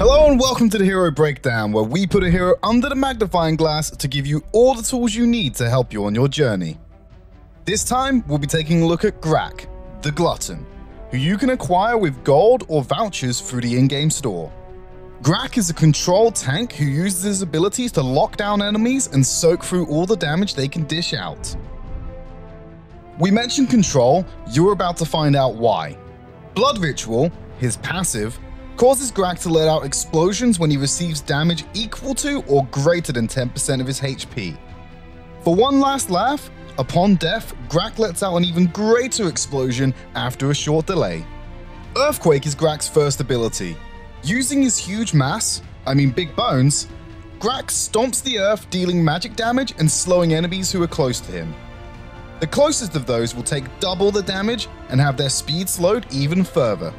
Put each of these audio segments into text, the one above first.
Hello and welcome to the Hero Breakdown, where we put a hero under the magnifying glass to give you all the tools you need to help you on your journey. This time, we'll be taking a look at Grakk, the Glutton, who you can acquire with gold or vouchers through the in-game store. Grakk is a control tank who uses his abilities to lock down enemies and soak through all the damage they can dish out. We mentioned control, you're about to find out why. Blood Ritual, his passive, causes Grakk to let out explosions when he receives damage equal to or greater than 10% of his HP. For one last laugh, upon death, Grakk lets out an even greater explosion after a short delay. Earthquake is Grakk's first ability. Using his huge mass, big bones, Grakk stomps the earth, dealing magic damage and slowing enemies who are close to him. The closest of those will take double the damage and have their speed slowed even further.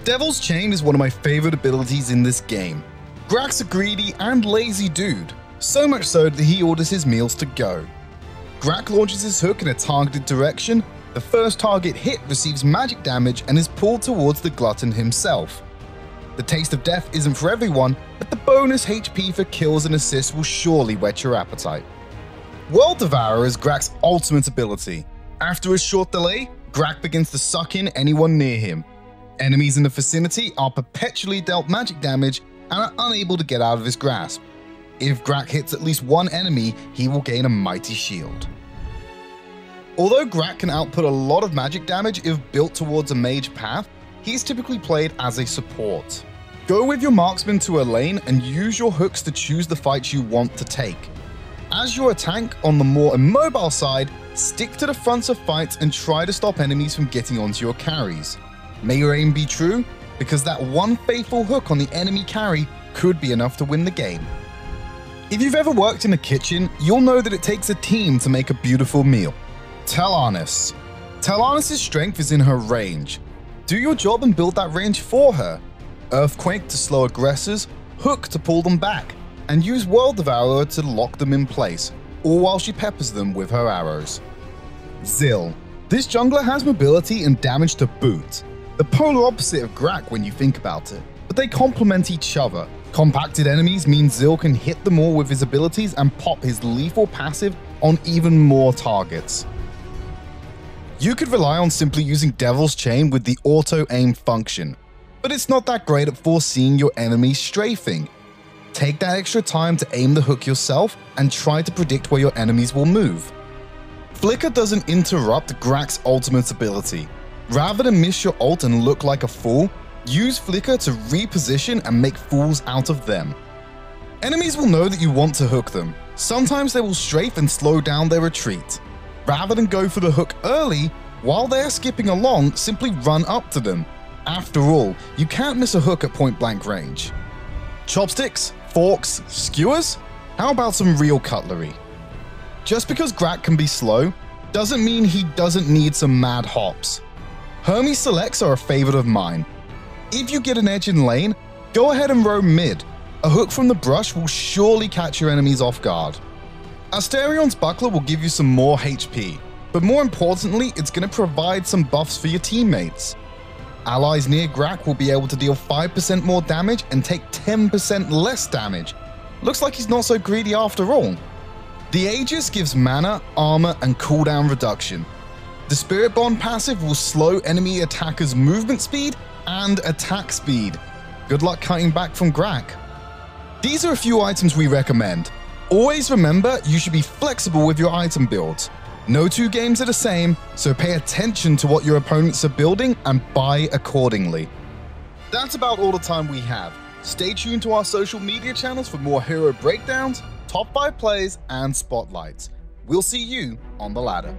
Devil's Chain is one of my favorite abilities in this game. Grakk's a greedy and lazy dude, so much so that he orders his meals to go. Grakk launches his hook in a targeted direction, the first target hit receives magic damage and is pulled towards the Glutton himself. The taste of death isn't for everyone, but the bonus HP for kills and assists will surely whet your appetite. World Devourer is Grakk's ultimate ability. After a short delay, Grakk begins to suck in anyone near him. Enemies in the vicinity are perpetually dealt magic damage and are unable to get out of his grasp. If Grakk hits at least one enemy, he will gain a mighty shield. Although Grakk can output a lot of magic damage if built towards a mage path, he is typically played as a support. Go with your marksman to a lane and use your hooks to choose the fights you want to take. As you're a tank on the more immobile side, stick to the fronts of fights and try to stop enemies from getting onto your carries. May your aim be true, because that one faithful hook on the enemy carry could be enough to win the game. If you've ever worked in a kitchen, you'll know that it takes a team to make a beautiful meal. Tal'Anis. Tal'Anis' strength is in her range. Do your job and build that range for her. Earthquake to slow aggressors, Hook to pull them back, and use World Devourer to lock them in place, all while she peppers them with her arrows. Zill. This jungler has mobility and damage to boot. The polar opposite of Grakk when you think about it, but they complement each other. Compacted enemies mean Zill can hit them all with his abilities and pop his lethal passive on even more targets. You could rely on simply using Devil's Chain with the auto-aim function, but it's not that great at foreseeing your enemies strafing. Take that extra time to aim the hook yourself and try to predict where your enemies will move. Flicker doesn't interrupt Grakk's ultimate ability. Rather than miss your ult and look like a fool, use Flicker to reposition and make fools out of them. Enemies will know that you want to hook them. Sometimes they will strafe and slow down their retreat. Rather than go for the hook early, while they are skipping along, simply run up to them. After all, you can't miss a hook at point-blank range. Chopsticks? Forks? Skewers? How about some real cutlery? Just because Grakk can be slow, doesn't mean he doesn't need some mad hops. Hermes selects are a favorite of mine. If you get an edge in lane, go ahead and roam mid. A hook from the brush will surely catch your enemies off guard. Asterion's buckler will give you some more HP, but more importantly, it's going to provide some buffs for your teammates. Allies near Grakk will be able to deal 5% more damage and take 10% less damage. Looks like he's not so greedy after all. The Aegis gives mana, armor, and cooldown reduction. The Spirit Bond passive will slow enemy attackers' movement speed and attack speed. Good luck cutting back from Grakk. These are a few items we recommend. Always remember, you should be flexible with your item builds. No two games are the same, so pay attention to what your opponents are building and buy accordingly. That's about all the time we have. Stay tuned to our social media channels for more hero breakdowns, top 5 plays, and spotlights. We'll see you on the ladder.